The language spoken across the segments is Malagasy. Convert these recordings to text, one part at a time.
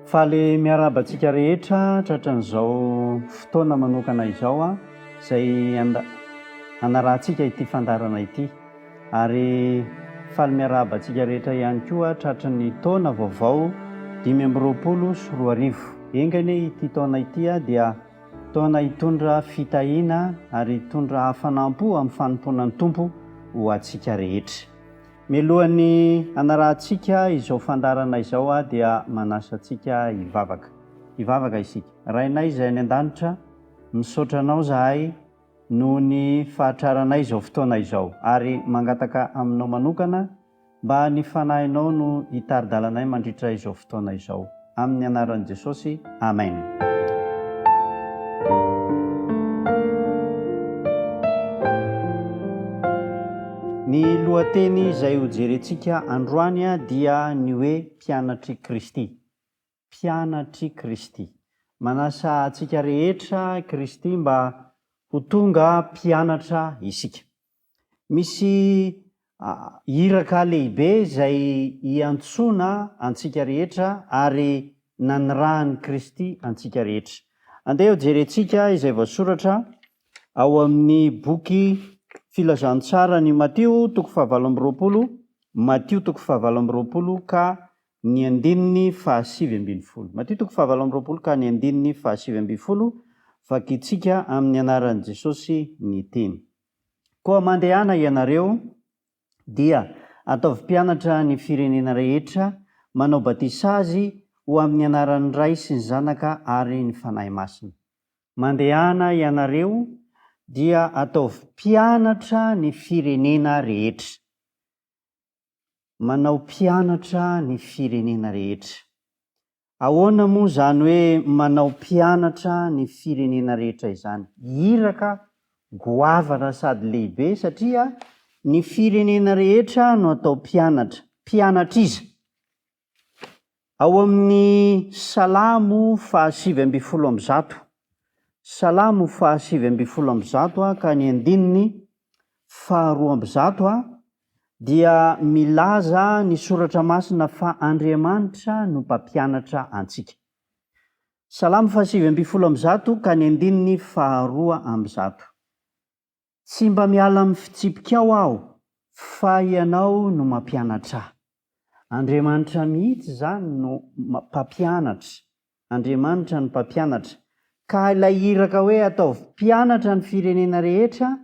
Faly miarabantsika rehetra tratran'izao fotoana manokana izao izay anarantsika ity fandarana ity, ary faly miarabantsika rehetra ihany koa tratran'ny taona vaovao 2024. Engany ity taona ity dia taona hitondra fitahiana ary hitondra hafanampo amin'ny fanomponan'ny Tompo ho antsika rehetra. Milohan'ny anarantsika izao fandarana izao dia manasa antsika hivavaka isika. Rainay izay any an-danitra, misaotra anao zahay noho ny fahatraranay izao fotoana izao, ary mangataka aminao manokana mba ny fanahinao no hitaridalanay mandritra izao fotoana izao. Amin'ny anaran'i Jesosy, amen. Ny lohateny izay hojerentsika androany dia ny hoe mpianatry Kristy. Mpianatry Kristy. Manasa antsika rehetra Kristy mba ho tonga mpianatra isika. Misy iraka lehibe izay iantsoana antsika rehetra ary nanirahan'i Kristy antsika rehetra. Andeha hojerentsika izay voasoratra ao amin'ny boky filazantsara ny Matio 7:20, Matio 7:20 ka ny 7:20. Matio 7:20 ka ny 7:20. Vakitsika amin'ny anaran'i Jesosy ny teny. Koa mandehana ianareo dia ataovy mpianatra ny firenena rehetra, manao batisa azy ho amin'ny anaran'ny Ray sy ny Zanaka ary ny Fanahy Masina. Mandehana ianareo dia ataovy mpianatra ny firenena rehetra. Manao mpianatra ny firenena rehetra. Ahoana moa zany hoe manao mpianatra ny firenena rehetra izany? Iraka goavana sady lehibe, satria ny firenena rehetra no atao mpianatra. Mpianatra iza? Ao amin'ny Salamo 7:20. Salamo 7:20 ka ny 2:2 dia milaza ny soratra masina fa Andriamanitra no mpampianatra antsika. Salamo 7:20 ka ny 2:2. Tsy mba miala amin'ny fitsipikao aho, fa ianao no mampianatra. Andriamanitra mihitsy zany no mpampianatra. Andriamanitra no mpampianatra. Ka ilay iraka hoe ataovy mpianatra ny firenena rehetra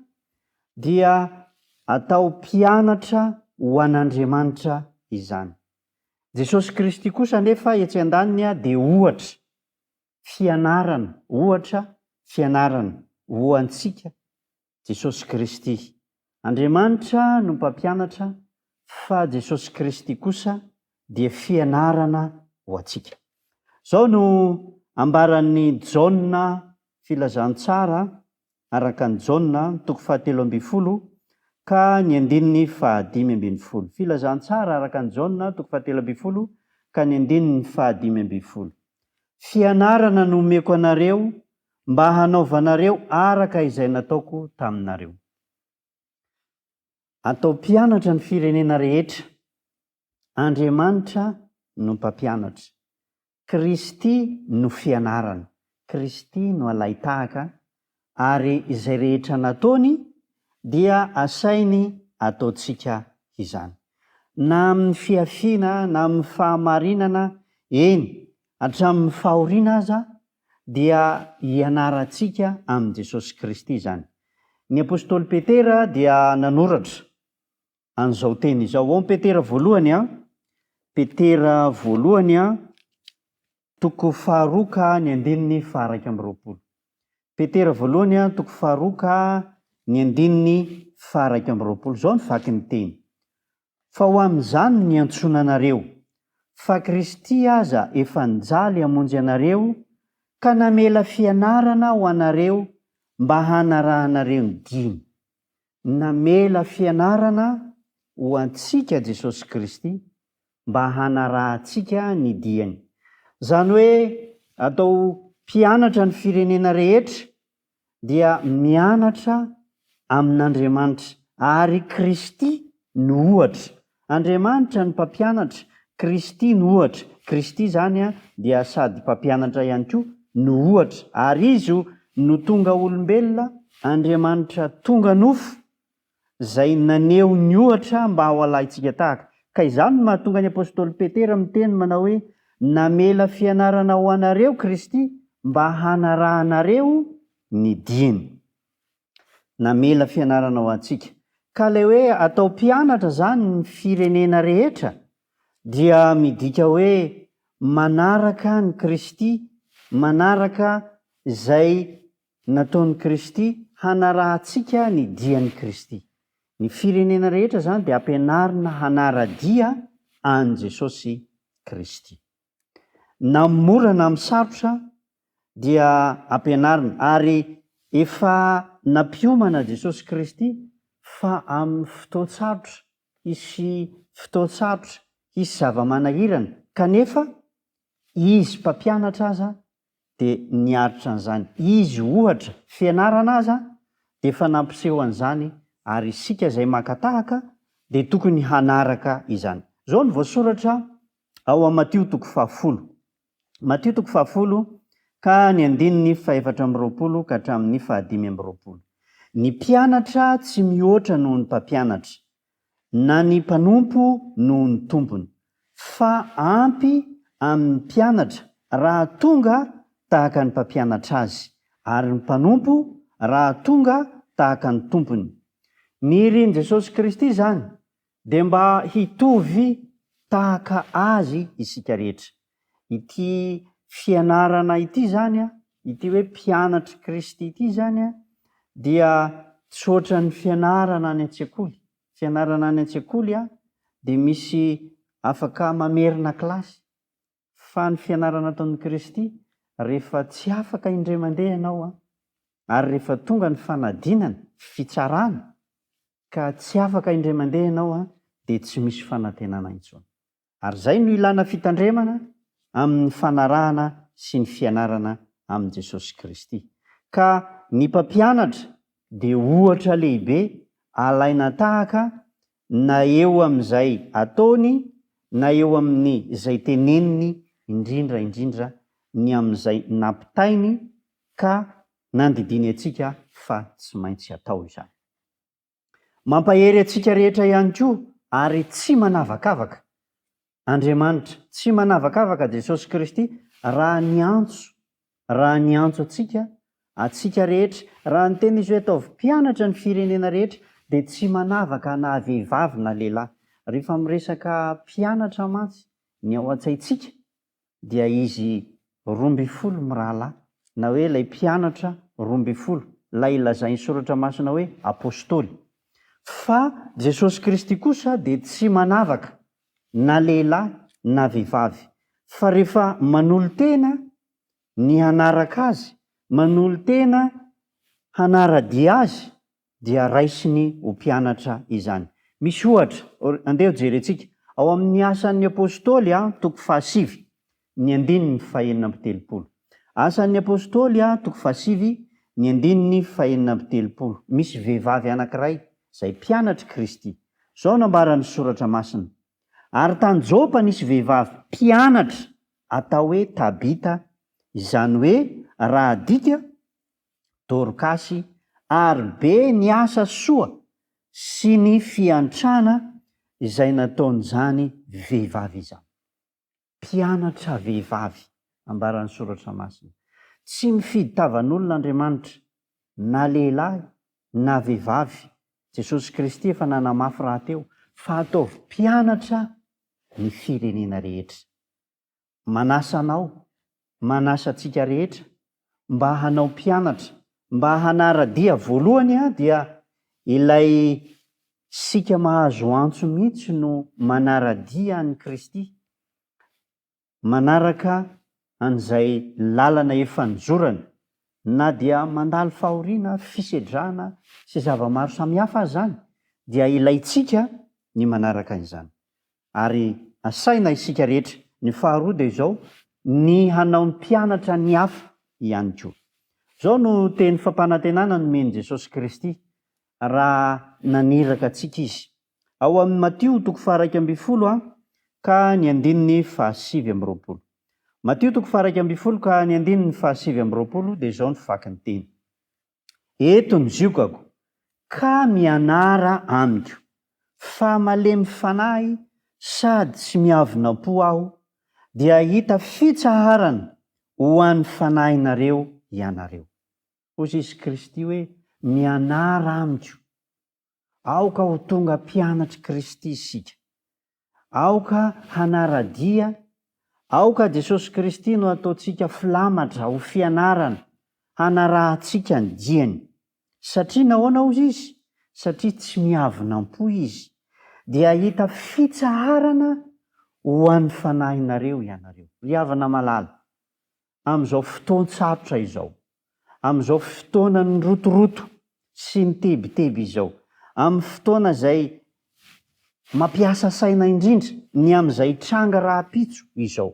dia atao mpianatra ho an'Andriamanitra izany. Jesosy Kristy kosa nefa etsy an-daniny dia ohatra fianarana ho antsika Jesosy Kristy. Andriamanitra no mpampianatra, fa Jesosy Kristy kosa dia fianarana ho antsika. Zao no ambaran'ny Jaona filazantsara, araka ny Jaona 3:10 ka ny 5:15. Filazantsara araka ny Jaona 3:10 ka ny 5:15. Fianarana no omeko anareo mba hanaovanareo araka izay nataoko taminareo. Atao mpianatra ny firenena rehetra. Andriamanitra no mpampianatra. Kristy no fianarana. Kristy no alaitahaka, ary izay rehetra nataony dia asainy ataontsika izany. Na amin'ny fiafiana, na amin'ny fahamarinana, hatramin'ny fahoriana aza dia ianarantsika amin'i Jesosy Kristy zany. Ny apôstôly Petera dia nanoratra an'izao teny izao. Ao Petera voalohany, Petera voalohany 2:2 ka ny 2:20. Petera voalohany 2:2 ka ny 2:20. Zao ny vaky ny teny. Fa ho amin'izany ny antsoina anareo, fa Kristy aza efa nijaly hamonjy anareo, ka namela fianarana ho anareo mba hanarahanareo ny diny. Namela fianarana ho antsika Jesosy Kristy mba hanarahantsika ny diany. Zany hoe atao mpianatra ny firenena rehetra dia mianatra amin'Andriamanitra, ary Kristy no ohatra. Andriamanitra ny mpampianatra, Kristy no ohatra. Kristy zany a dia sady mpampianatra ihany koa no ohatra, ary izy no tonga olombelona, Andriamanitra tonga nofo zay naneho ny ohatra mba ho alahintsika tahaka. Ka izany no mahatonga ny apôstôly Petera miteny manao hoe namela fianarana ho anareo Kristy mba hanarahanareo ny diany. Namela fianarana ho antsika. Ka le hoe atao mpianatra zany ny firenena rehetra dia midika hoe manaraka ny Kristy, manaraka zay nataon'ny Kristy hanarahantsika ny dian'ny Kristy. Ny firenena rehetra zany dia ampianarina hanaradia an Jesosy Kristy. Na mora na misarotra dia ampianarina, ary efa nampiomana Jesosy Kristy fa amin'ny fotoan-tsarotra hisy fotoan-tsarotra hisy zava-manahirana, kanefa izy mpampianatra aza dia niaritra an'izany. Izy ohatra fianarana aza dia efa nampiseho an'izany, ary isika izay makatahaka dia tokony hanaraka izany. Zao ny voasoratra ao amin'ny Matio 10. Matio 10 ka ny 4:20 ka hatramin'ny 5:20. Ny mpianatra tsy mihoatra noho ny mpampianatra, na ny mpanompo noho ny tompony, fa ampy amin'ny mpianatra raha tonga tahaka ny mpampianatra azy, ary ny mpanompo raha tonga tahaka ny tompony. Ny irin'i Jesosy Kristy zany dia mba hitovy tahaka azy isika rehetra. Ity fianarana ity zany a, ity hoe mpianatra Kristy ity zany a, dia tsy ohatran'ny fianarana any an-tsekoly. Fianarana any an-tsekoly a dia misy afaka mamerina kilasy, fa ny fianarana ataon'ny Kristy rehefa tsy afaka indray mandeha ianao a, ary rehefa tonga ny fanadinana, fitsarana, ka tsy afaka indray mandeha ianao a, dia tsy misy fanantenana intsony. Ary zay no ilana fitandremana amin'ny fanarahana sy ny fianarana amin' Jesosy Kristy. Ka ny mpampianatra dia ohatra lehibe alaina tahaka, na eo amin'izay ataony, na eo amin'ny izay teneniny, indrindra ny amin'izay nampitainy ka nandidiny atsika fa tsy maintsy atao izany. Mampahery atsika rehetra ihany koa, ary tsy manavakavaka Andriamanitra, tsy manavakavaka Jesosy Kristy raha niantso atsika rehetra. Raha ny tena izy hoe ataovy mpianatra ny firenena rehetra dia tsy manavaka na vehivavy na lehilahy. Rehefa miresaka mpianatra mantsy ny ao an-tsaintsika dia izy 12 mirahalahy, na hoe ilay mpianatra 12, ilay ilazainy soratra masina hoe apôstôly. Fa Jesosy Kristy kosa dia tsy manavaka na lehilahy na vehivavy, fa rehefa manolo tena ny hanaraka azy, manolo tena hanaradia azy, dia raisiny ho mpianatra izany. Misy ohatra, andeha jery antsika ao amin'ny asan'ny apôstôly 7, ny 5:4. Asan'ny apôstôly 7, ny 5:4. Misy vehivavy anankiray izay mpianatra Kristy. Zao nambaran'ny soratra masina: ary tany Jopa nisy vehivavy mpianatra atao hoe Tabita, izany hoe raha adika Dorkasy, ary be ny asa soa sy ny fiantrana izay nataon'izany vehivavy izany. Mpianatra vehivavy, ambaran'ny soratra masina. Tsy mifidy tavan'olon'Andriamanitra na lehilahy na vehivavy. Jesosy Kristy efa nanamafy raha teo fa ataovy mpianatra ny firenena rehetra. Manasa anao, manasa antsika rehetra mba hanao mpianatra, mba hanaradia. Voalohany dia ilay sika mahazo antso mihitsy no manaradia ny Kristy, manaraka an'izay lalana efa nijorana, na dia mandalo fahoriana, fisedrana sy zava-maro samihafa azy zany, dia ilaitsika ny manaraka izany. Ary asaina isika rehetra. Ny faharoa dia izao, ny hanao mpianatra ny hafa ihany koa. Zao no teny fampanantenana nomeny Jesosy Kristy raha naniraka atsika izy. Ao amin'ny Matio 2:12 ka ny andininy fahasivy amby roapolo. Matio 4:20 ka ny andininy fahasivy amby roapolo dia izao ny vaky ny teny. Eto ny ziokako ka mianara amiko, fa malemy fanahy sady tsy miavonam-po aho, dia hita fitsaharana ho an'ny fanahinareo ianareo. Hozy Jesy Kristy hoe mianara amiko. Aoka ho tonga mpianatry Kristy isika. Aoka hanaradia. Aoka Jesosy Kristy no ataontsika filamatra ho fianarana, hanarahantsika ny diany. Satria nahoana hozy izy? Satria tsy miavonam-po izy, dia hita fitsaharana ho an'ny fanahinareo ianareo. Ry havana malala, amin'izao fotoan-tsarotra izao, amin'izao fotoana ny rotoroto sy ny tebiteby izao, amin'ny fotoana izay mampiasa saina indrindra ny amin'izay tranga raha-pitso izao,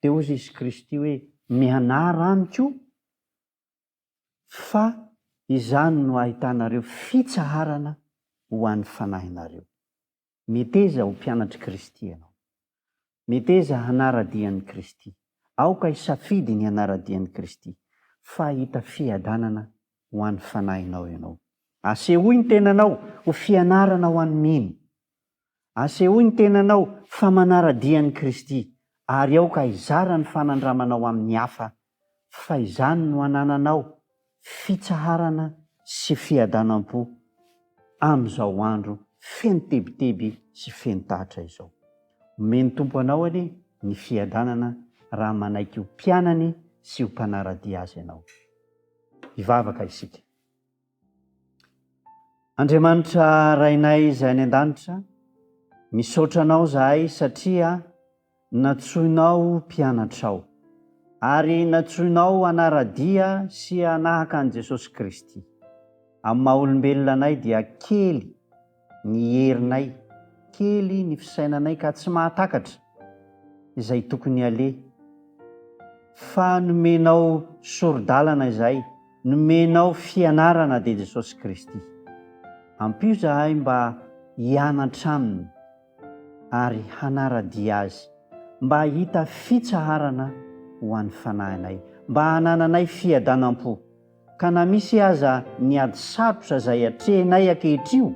dia hozy Jesy Kristy hoe mianara amiko, fa izany no ahitanareo fitsaharana ho an'ny fanahinareo. Meteza ho mpianatry Kristy ianao. Meteza hanaradian'ny Kristy. Aoka hisafidy ny hanaradian'ny Kristy, fa hita fiadanana ho an'ny fanahinao ianao. Asehoy ny tenanao ho fianarana ho an'ny mino. Asehoy ny tenanao fa manaradian'ny Kristy, ary aoka hizara ny fanandramanao amin'ny hafa, fa izany no anananao fitsaharana sy fiadanam-po amin'izao andro feno tebiteby sy feno tahatra izao. Omeny tompo anao anie ny fiadanana raha manaiky ho mpianany sy ho mpanaradia azy ianao. Hivavaka isika. Andriamanitra rainay izay any an-danitra, misaotra anao zahay satria natsoinao mpianatrao, ary natsoinao hanaradia sy hanahaka an' Jesosy Kristy. Amin'ny maha olombelona anay dia kely ny herinay, kely ny fisainanay ka tsy mahatakatra izay tokony hale, fa nomenao sorodalana izay, nomenao fianarana dia Jesosy Kristy. Ampio zahay mba hianatra aminy ary hanaradia azy, mba hita fitsaharana ho an'ny fanahinay, mba hanananay fiadanam-po, ka na misy aza ny ady sarotra izay atrehinay ankehitrio,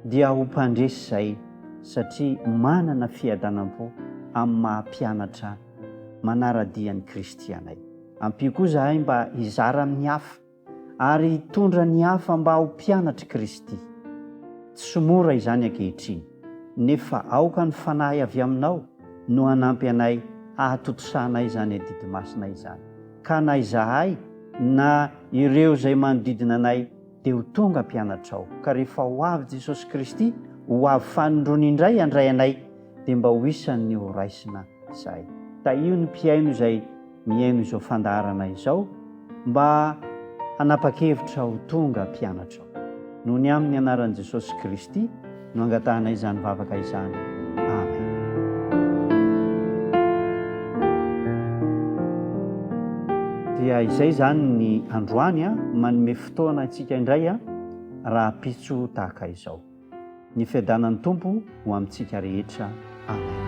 dia ho mpandresy izay satria manana fiadanam-po amin'ny maha-mpianatra manaradian'ny Kristy anay. Ampio koa zahay mba hizara amin'ny hafa, ary hitondra ny hafa mba ho mpianatry Kristy. Tsy mora izany ankehitriny, nefa aoka ny fanahy avy aminao no hanampy anay ahatotosanay izany adidimasina izany. Ka na izahay na ireo izay manodidina anay dia ho tonga mpianatrao, ka rehefa ho avy Jesosy Kristy, ho avy fanondrony indray handray anay, dia mba ho isan'ny ho raisina izay. Da io ny mpiaino izay miaino izao fandaharana izao, mba hanapa-kevitra ho tonga mpianatrao. Noho ny amin'ny anaran'i Jesosy Kristy no angatahanay izany vavaka izany. Amen. Dia izay zany ny androany manome fotoana antsika indray raha pitso tahaka izao. Ny fiadanan'ny Tompo ho amintsika rehetra. Amen.